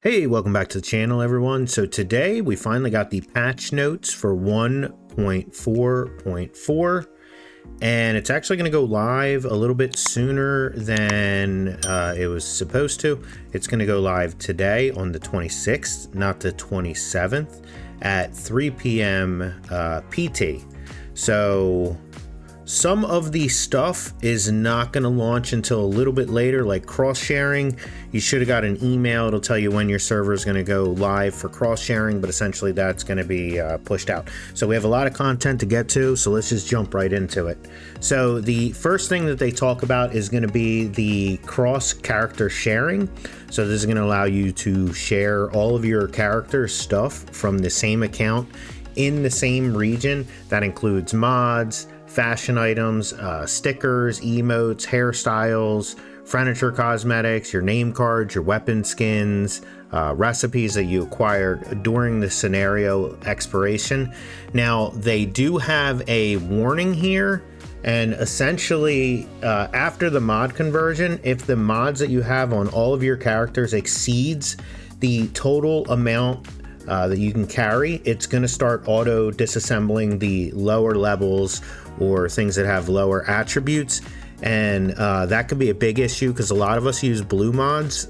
Hey, welcome back to the channel, everyone. So today we finally got the patch notes for 1.4.4, and it's actually going to go live a little bit sooner than it was supposed to. It's going to go live today on the 26th, not the 27th, at 3 p.m. PT. So some of the stuff is not going to launch until a little bit later, like cross-sharing. You should have got an email. It'll tell you when your server is going to go live for cross-sharing, but essentially that's going to be pushed out. So we have a lot of content to get to, so let's just jump right into it. So the first thing that they talk about is going to be the cross-character sharing. So this is going to allow you to share all of your character stuff from the same account in the same region. That includes mods, fashion items, stickers, emotes, hairstyles, furniture, cosmetics, your name cards, your weapon skins, recipes that you acquired during the scenario expiration. Now, they do have a warning here, and essentially after the mod conversion, if the mods that you have on all of your characters exceeds the total amount that you can carry, it's going to start auto disassembling the lower levels or things that have lower attributes, and that could be a big issue because a lot of us use blue mods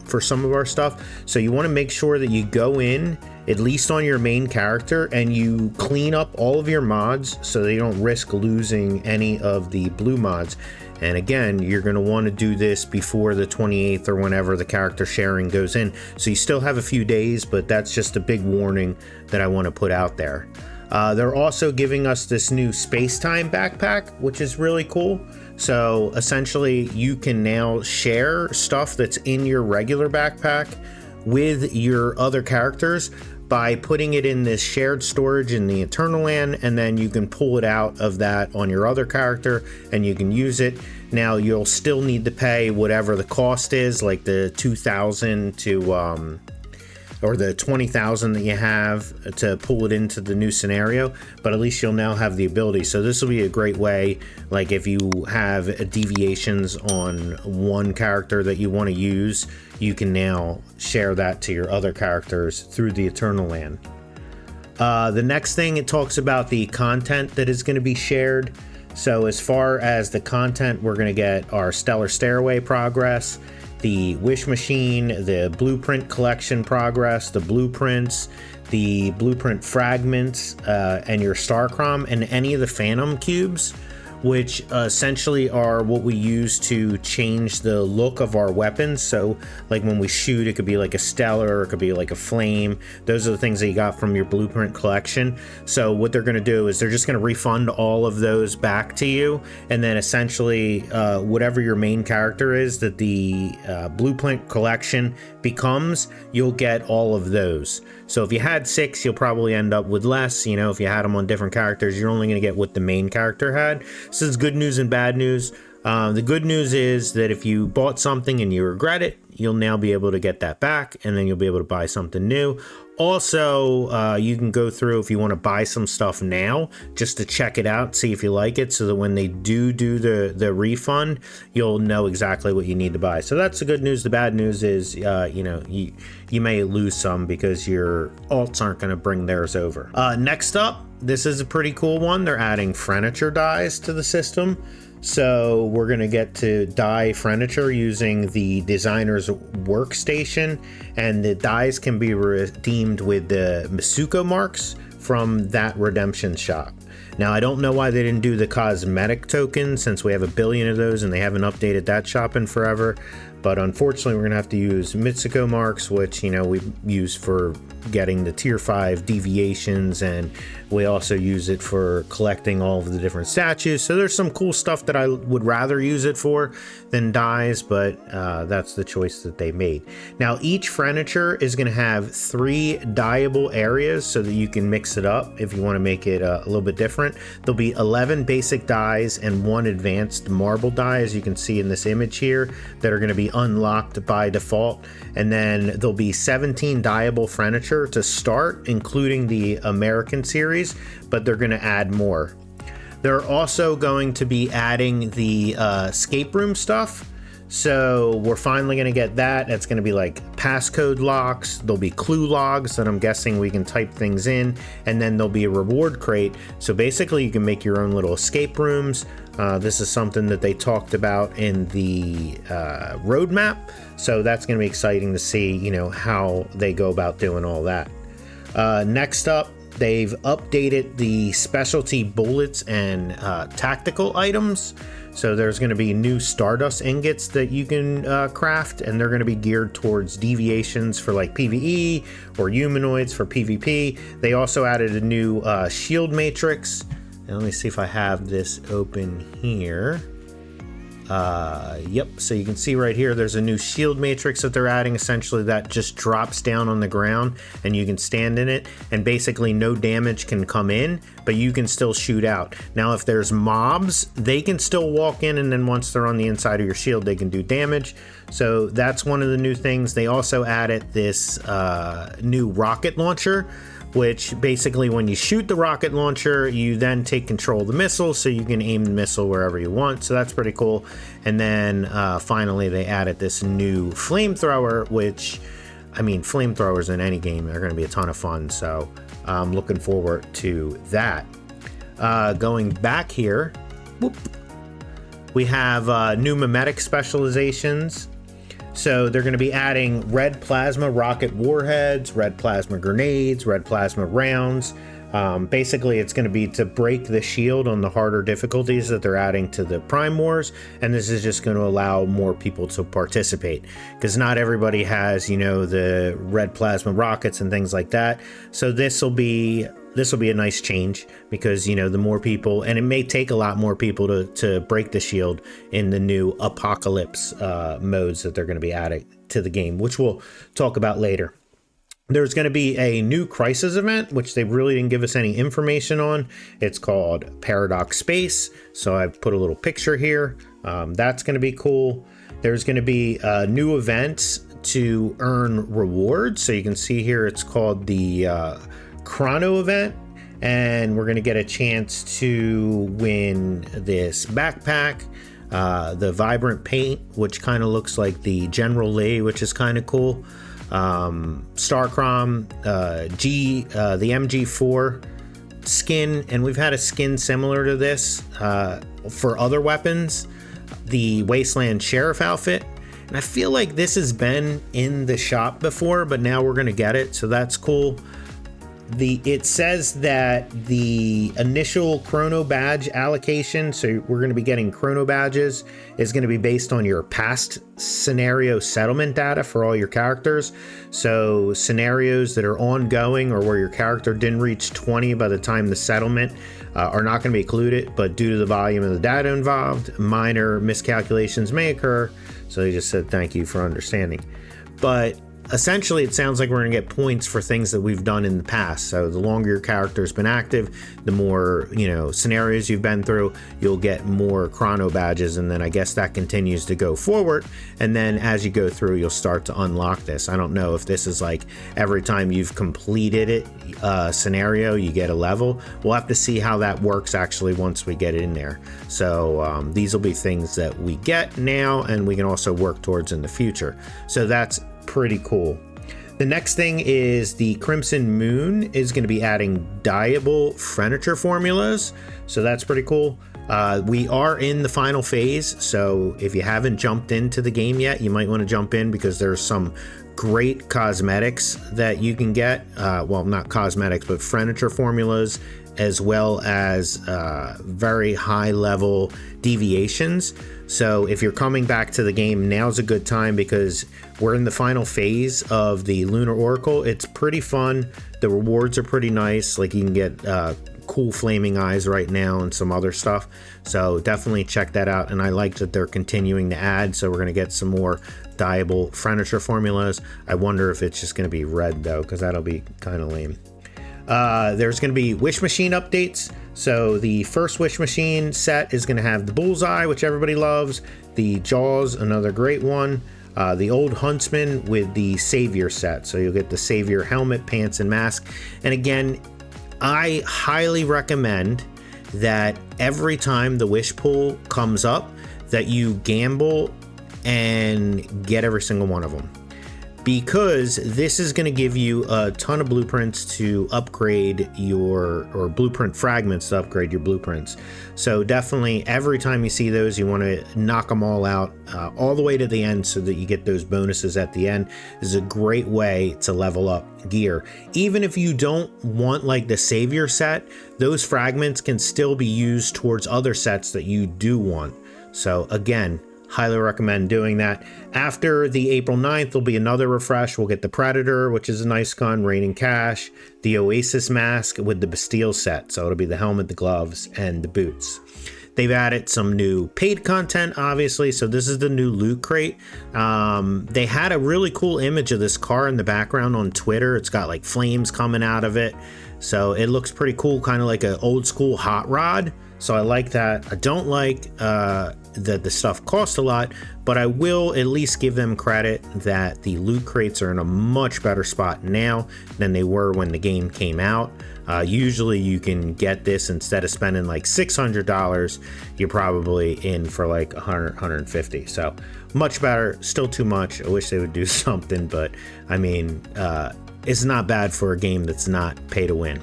for some of our stuff. So you want to make sure that you go in at least on your main character and you clean up all of your mods so they don't risk losing any of the blue mods. And again, you're going to want to do this before the 28th or whenever the character sharing goes in. So you still have a few days, but that's just a big warning that I want to put out there. They're also giving us this new Spacetime backpack, which is really cool. So essentially you can now share stuff that's in your regular backpack with your other characters by putting it in this shared storage in the Eternal Land, and then you can pull it out of that on your other character and you can use it. Now you'll still need to pay whatever the cost is, like the 2,000 to or the 20,000 that you have to pull it into the new scenario, but at least you'll now have the ability. So this will be a great way, like if you have deviations on one character that you want to use, you can now share that to your other characters through the Eternal Land. The next thing, it talks about the content that is going to be shared. So as far as the content, we're going to get our Stellar Stairway progress, the Wish Machine, the Blueprint Collection progress, the blueprints, the blueprint fragments, and your Starcrom, and any of the Phantom cubes, which essentially are what we use to change the look of our weapons. So like when we shoot, it could be like a stellar, it could be like a flame. Those are the things that you got from your blueprint collection. So what they're going to do is they're just going to refund all of those back to you, and then essentially whatever your main character is that the blueprint collection becomes, you'll get all of those. So if you had 6, you'll probably end up with less. You know, if you had them on different characters, you're only going to get what the main character had. So it's good news and bad news. The good news is that if you bought something and you regret it, you'll now be able to get that back, and then you'll be able to buy something new. Also, you can go through if you want to buy some stuff now just to check it out, see if you like it, so that when they do the refund, you'll know exactly what you need to buy. So that's the good news. The bad news is, you know, you may lose some because your alts aren't going to bring theirs over. Next up, this is a pretty cool one. They're adding furniture dies to the system. So we're going to get to dye furniture using the designer's workstation, and the dies can be redeemed with the Masuko marks from that redemption shop. Now, I don't know why they didn't do the cosmetic token, since we have 1 billion of those and they haven't updated that shop in forever. But unfortunately, we're going to have to use Mitsuko marks, which, you know, we use for getting the tier 5 deviations, and we also use it for collecting all of the different statues. So there's some cool stuff that I would rather use it for than dies, but that's the choice that they made. Now, each furniture is going to have 3 dyeable areas so that you can mix it up if you want to make it a little bit different. There'll be 11 basic dyes and 1 advanced marble dye, as you can see in this image here, that are going to be unlocked by default. And then there'll be 17 dyeable furniture to start, including the American series, but they're going to add more. They're also going to be adding the escape room stuff. So we're finally going to get that. It's going to be like passcode locks. There'll be clue logs that I'm guessing we can type things in, and then there'll be a reward crate. So basically you can make your own little escape rooms. This is something that they talked about in the roadmap. So that's going to be exciting to see, you know, how they go about doing all that. Next up, they've updated the specialty bullets and tactical items. So there's going to be new Stardust ingots that you can craft, and they're going to be geared towards deviations for like PvE or humanoids for PvP. They also added a new shield matrix. And let me see if I have this open here. Yep, so you can see right here there's a new shield matrix that they're adding. Essentially that just drops down on the ground and you can stand in it, and basically no damage can come in, but you can still shoot out. Now if there's mobs, they can still walk in, and then once they're on the inside of your shield they can do damage. So that's one of the new things. They also added this new rocket launcher, which basically when you shoot the rocket launcher, you then take control of the missile, so you can aim the missile wherever you want. So that's pretty cool. And then finally they added this new flamethrower, which, I mean, flamethrowers in any game are going to be a ton of fun. So I'm looking forward to that. Going back here, whoop, we have new Memetic specializations. So they're going to be adding red plasma rocket warheads, red plasma grenades, red plasma rounds. Basically, it's going to be to break the shield on the harder difficulties that they're adding to the Prime Wars. And this is just going to allow more people to participate, because not everybody has, you know, the red plasma rockets and things like that. So this will be a nice change, because, you know, the more people, and it may take a lot more people to break the shield in the new apocalypse modes that they're going to be adding to the game, which we'll talk about later. There's going to be a new crisis event, which they really didn't give us any information on. It's called Paradox Space. So I've put a little picture here. That's going to be cool. There's going to be new events to earn rewards. So you can see here, it's called the Chrono event, and we're going to get a chance to win this backpack, the vibrant paint, which kind of looks like the General Lee, which is kind of cool, Starcrom, the MG4 skin, and we've had a skin similar to this for other weapons, the Wasteland Sheriff outfit. And I feel like this has been in the shop before, but now we're going to get it, so that's cool. It says that the initial Chrono badge allocation, so we're going to be getting Chrono badges, is going to be based on your past scenario settlement data for all your characters. So scenarios that are ongoing or where your character didn't reach 20 by the time the settlement are not going to be included, but due to the volume of the data involved, minor miscalculations may occur. So they just said thank you for understanding. But essentially, it sounds like we're going to get points for things that we've done in the past. So the longer your character's been active, the more, you know, scenarios you've been through, you'll get more Chrono badges. And then I guess that continues to go forward. And then as you go through, you'll start to unlock this. I don't know if this is like every time you've completed it, scenario, you get a level. We'll have to see how that works actually once we get in there. So these will be things that we get now, and we can also work towards in the future. So that's pretty cool. The next thing is the Crimson Moon is going to be adding dyeable furniture formulas, so that's pretty cool. We are in the final phase, so if you haven't jumped into the game yet, you might want to jump in, because there's some great cosmetics that you can get. Well, not cosmetics, but furniture formulas, as well as very high level deviations. So if you're coming back to the game, now's a good time, because we're in the final phase of the Lunar Oracle. It's pretty fun. The rewards are pretty nice. Like, you can get cool flaming eyes right now and some other stuff. So definitely check that out. And I like that they're continuing to add. So we're going to get some more dyeable furniture formulas. I wonder if it's just going to be red though, because that'll be kind of lame. There's going to be wish machine updates. So the first wish machine set is going to have the bullseye, which everybody loves, the jaws, another great one, the old huntsman with the savior set. So you'll get the savior helmet, pants, and mask. And again, I highly recommend that every time the wish pool comes up, that you gamble and get every single one of them, because this is going to give you a ton of blueprints to upgrade or blueprint fragments to upgrade your blueprints. So definitely every time you see those, you want to knock them all out all the way to the end so that you get those bonuses at the end. This is a great way to level up gear. Even if you don't want like the savior set, those fragments can still be used towards other sets that you do want. So again, highly recommend doing that. After the April 9th, there'll be another refresh. We'll get the Predator, which is a nice gun, Raining Cash, the Oasis mask with the Bastille set. So it'll be the helmet, the gloves, and the boots. They've added some new paid content, obviously. So this is the new loot crate. They had a really cool image of this car in the background on Twitter. It's got like flames coming out of it. So it looks pretty cool, kind of like an old school hot rod. So I like that. I don't like that the stuff costs a lot, but I will at least give them credit that the loot crates are in a much better spot now than they were when the game came out. Usually you can get this, instead of spending like $600, you're probably in for like 100, 150. So much better, still too much. I wish they would do something, but I mean, it's not bad for a game that's not pay to win.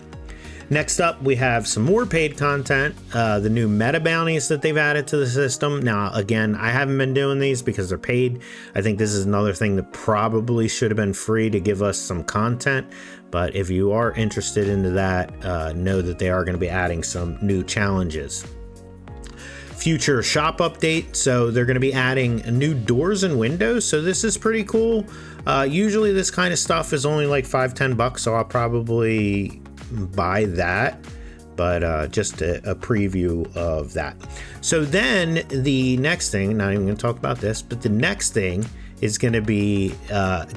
Next up, we have some more paid content, the new meta bounties that they've added to the system. Now, again, I haven't been doing these because they're paid. I think this is another thing that probably should have been free to give us some content. But if you are interested into that, know that they are going to be adding some new challenges. Future shop update. So they're going to be adding new doors and windows. So this is pretty cool. Usually this kind of stuff is only like $5-10, so I'll probably buy that, but just a preview of that. So then the next thing, not even going to talk about this, but the next thing is going to be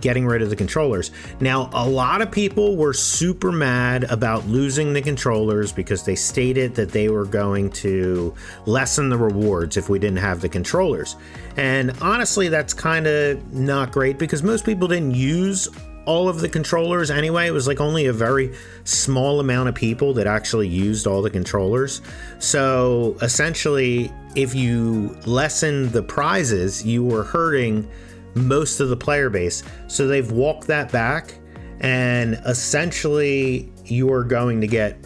getting rid of the controllers. Now, a lot of people were super mad about losing the controllers because they stated that they were going to lessen the rewards if we didn't have the controllers. And honestly, that's kind of not great because most people didn't use all of the controllers anyway. It was like only a very small amount of people that actually used all the controllers. So essentially, if you lessen the prizes, you were hurting most of the player base. So they've walked that back, and essentially you are going to get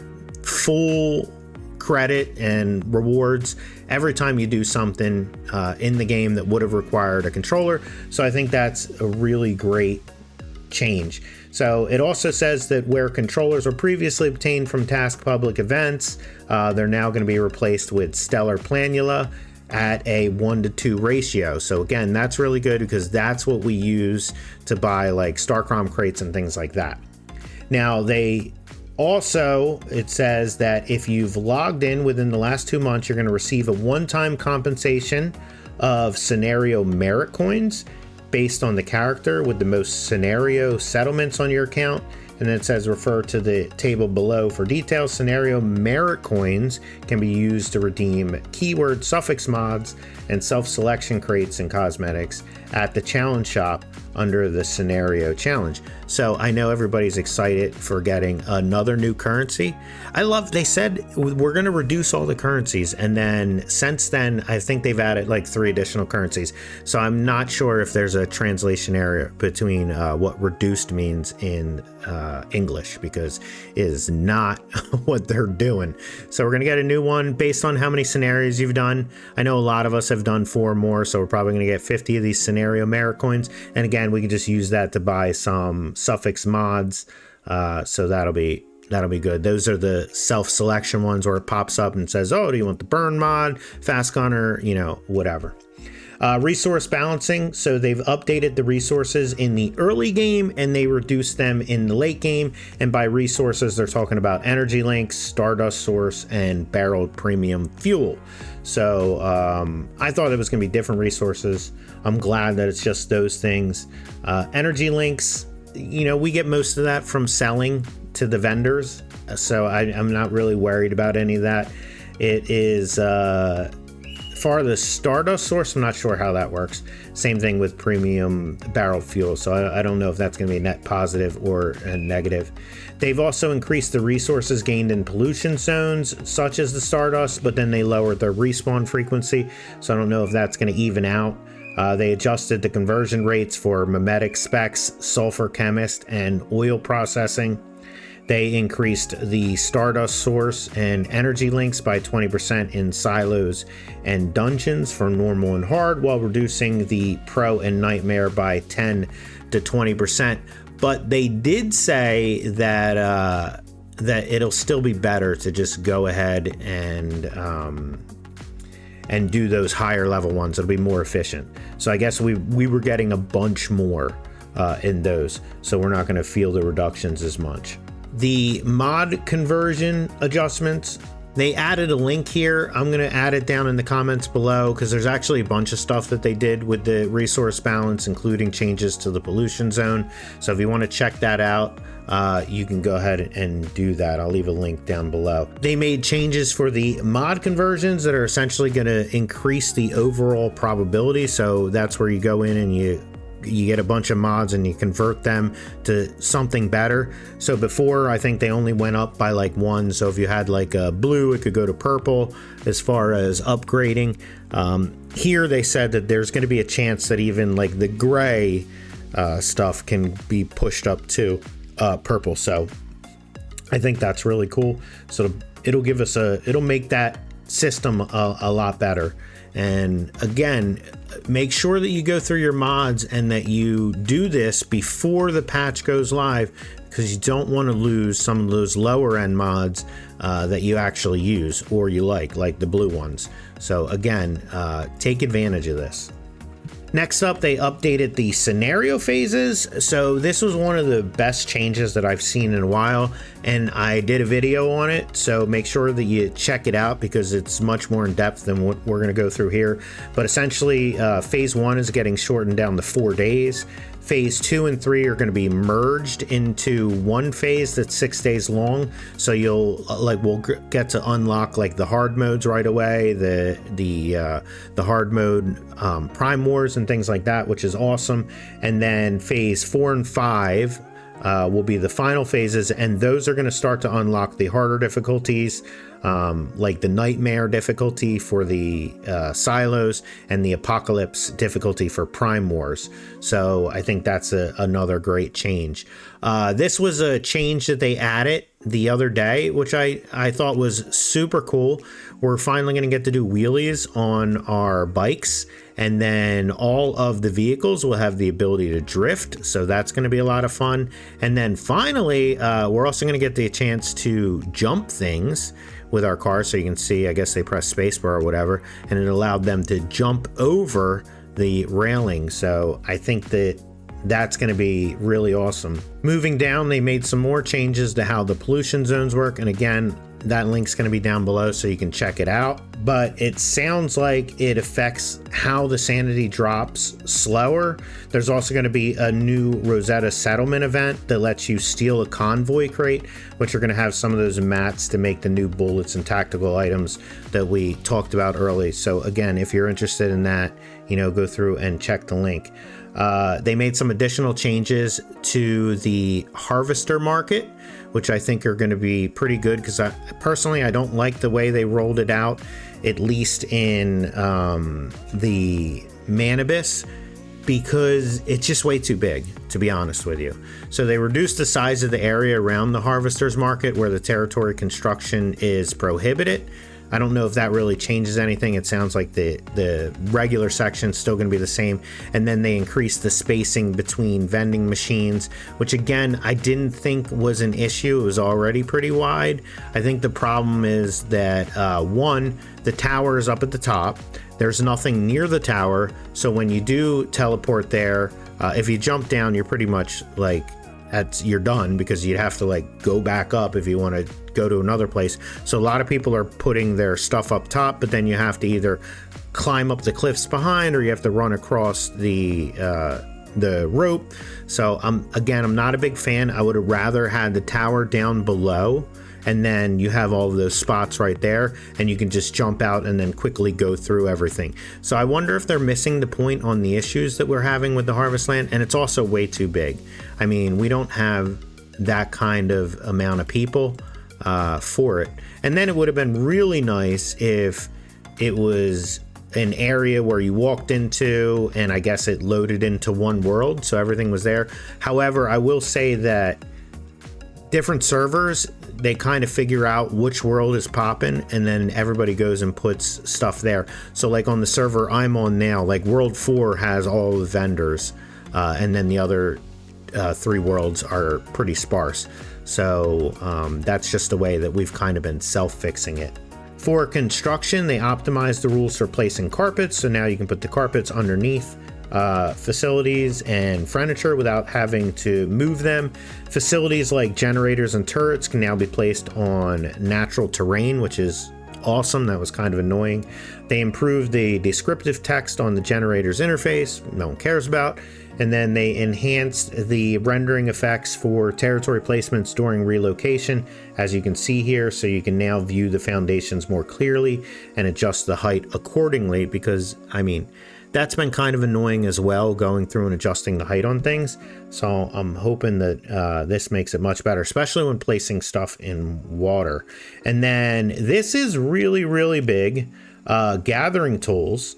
full credit and rewards every time you do something in the game that would have required a controller. So I think that's a really great change. So it also says that where controllers were previously obtained from task public events, they're now going to be replaced with stellar planula at a 1-to-2 ratio. So again, that's really good because that's what we use to buy like Starcrom crates and things like that. Now they also, it says that if you've logged in within the last 2 months, you're going to receive a one-time compensation of scenario merit coins based on the character with the most scenario settlements on your account. And then it says refer to the table below for details. Scenario merit coins can be used to redeem keyword suffix mods and self-selection crates and cosmetics at the challenge shop under the scenario challenge. So I know everybody's excited for getting another new currency. They said we're going to reduce all the currencies, and then since then I think they've added like 3 additional currencies. So I'm not sure if there's a translation error between what reduced means in English, because it is not what they're doing. So we're going to get a new one based on how many scenarios you've done. I know a lot of us have done 4 more, so we're probably going to get 50 of these scenario merit coins. And again, we can just use that to buy some suffix mods. So that'll be good. Those are the self-selection ones where it pops up and says, oh, do you want the burn mod, fast gunner, whatever. Resource balancing. So they've updated the resources in the early game and they reduced them in the late game. And by resources, they're talking about energy links, Stardust source, and barreled premium fuel. So I thought it was going to be different resources. I'm glad that it's just those things. Energy links, we get most of that from selling to the vendors. So I'm not really worried about any of that. It is for the Stardust source, I'm not sure how that works. Same thing with premium barrel fuel. So I don't know if that's going to be a net positive or a negative. They've also increased the resources gained in pollution zones, such as the Stardust, but then they lowered their respawn frequency. So I don't know if that's going to even out. They adjusted the conversion rates for Memetic specs, sulfur chemist, and oil processing. They increased the Stardust source and energy links by 20% in silos and dungeons for normal and hard, while reducing the Pro and Nightmare by 10 to 20%. But they did say that that it'll still be better to just go ahead and do those higher level ones. It'll be more efficient. So I guess we were getting a bunch more in those, so we're not going to feel the reductions as much. The mod conversion adjustments, they added a link here. I'm going to add it down in the comments below because there's actually a bunch of stuff that they did with the resource balance, including changes to the pollution zone. So if you want to check that out, you can go ahead and do that. I'll leave a link down below. They made changes for the mod conversions that are essentially going to increase the overall probability. So that's where you go in and you get a bunch of mods and you convert them to something better. So before, I think they only went up by like one. So if you had like a blue, it could go to purple as far as upgrading. Here they said that there's going to be a chance that even like the gray stuff can be pushed up to purple. So I think that's really cool. So it'll give us it'll make that system a lot better. And again, make sure that you go through your mods and that you do this before the patch goes live, because you don't want to lose some of those lower end mods that you actually use or you like the blue ones. So again, take advantage of this. Next up, they updated the scenario phases. So this was one of the best changes that I've seen in a while, and I did a video on it. So make sure that you check it out because it's much more in depth than what we're going to go through here. But essentially, phase 1 is getting shortened down to 4 days. Phase 2 and 3 are going to be merged into one phase that's 6 days long. So we'll get to unlock like the hard modes right away, the hard mode Prime Wars and things like that, which is awesome. And then phase 4 and 5 will be the final phases, and those are going to start to unlock the harder difficulties, like the Nightmare difficulty for the silos and the Apocalypse difficulty for Prime Wars. So I think that's another great change. This was a change that they added the other day, which I thought was super cool. We're finally going to get to do wheelies on our bikes, and then all of the vehicles will have the ability to drift. So that's going to be a lot of fun. And then finally, we're also going to get the chance to jump things with our car. So you can see, I guess they pressed spacebar or whatever, and it allowed them to jump over the railing. So I think that's going to be really awesome. Moving down, they made some more changes to how the pollution zones work. And again, that link's going to be down below so you can check it out. But it sounds like it affects how the sanity drops slower. There's also going to be a new Rosetta settlement event that lets you steal a convoy crate, which are going to have some of those mats to make the new bullets and tactical items that we talked about early. So again, if you're interested in that, go through and check the link. They made some additional changes to the harvester market, which I think are going to be pretty good, because personally I don't like the way they rolled it out, at least in the Manibus, because it's just way too big, to be honest with you. So they reduced the size of the area around the harvesters market where the territory construction is prohibited. I don't know if that really changes anything. It sounds like the regular section is still going to be the same. And then they increased the spacing between vending machines, which again, I didn't think was an issue. It was already pretty wide. I think the problem is that one, the tower is up at the top. There's nothing near the tower. So when you do teleport there, if you jump down, you're pretty much like, you're done, because you'd have to like go back up if you want to go to another place. So a lot of people are putting their stuff up top, but then you have to either climb up the cliffs behind, or you have to run across the rope. So I'm not a big fan. I would have rather had the tower down below, and then you have all of those spots right there, and you can just jump out and then quickly go through everything. So I wonder if they're missing the point on the issues that we're having with the Harvest Land, and it's also way too big. I mean, we don't have that kind of amount of people for it. And then it would have been really nice if it was an area where you walked into, and I guess it loaded into one world, so everything was there. However, I will say that different servers, they kind of figure out which world is popping, and then everybody goes and puts stuff there. So like on the server I'm on now, like World 4 has all the vendors, and then the other 3 worlds are pretty sparse. So that's just the way that we've kind of been self-fixing it. For construction, they optimized the rules for placing carpets, so now you can put the carpets underneath facilities and furniture without having to move them. Facilities like generators and turrets can now be placed on natural terrain, which is awesome. That was kind of annoying. They improved the descriptive text on the generator's interface, no one cares about. And then they enhanced the rendering effects for territory placements during relocation, as you can see here, so you can now view the foundations more clearly and adjust the height accordingly, because I mean, that's been kind of annoying as well, going through and adjusting the height on things. So I'm hoping that this makes it much better, especially when placing stuff in water. And then this is really, really big. Gathering tools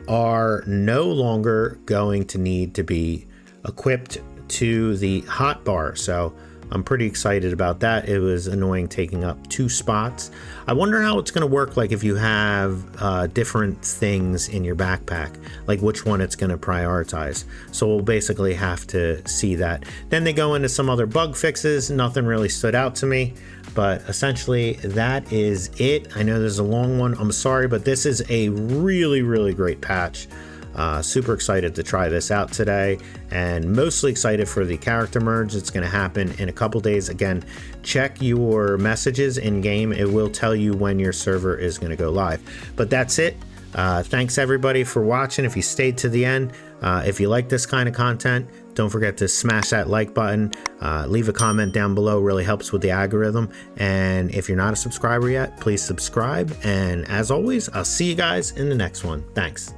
are no longer going to need to be equipped to the hotbar. So I'm pretty excited about that. It was annoying taking up 2 spots. I wonder how it's going to work, like if you have different things in your backpack, like which one it's going to prioritize. So we'll basically have to see that. Then they go into some other bug fixes. Nothing really stood out to me, but essentially that is it. I know there's a long one. I'm sorry, but this is a really, really great patch. Super excited to try this out today, and mostly excited for the character merge. It's going to happen in a couple days. Again, check your messages in game. It will tell you when your server is going to go live. But that's it. Thanks everybody for watching. If you stayed to the end, if you like this kind of content, don't forget to smash that like button. Leave a comment down below, really helps with the algorithm. And if you're not a subscriber yet, please subscribe. And as always, I'll see you guys in the next one. Thanks.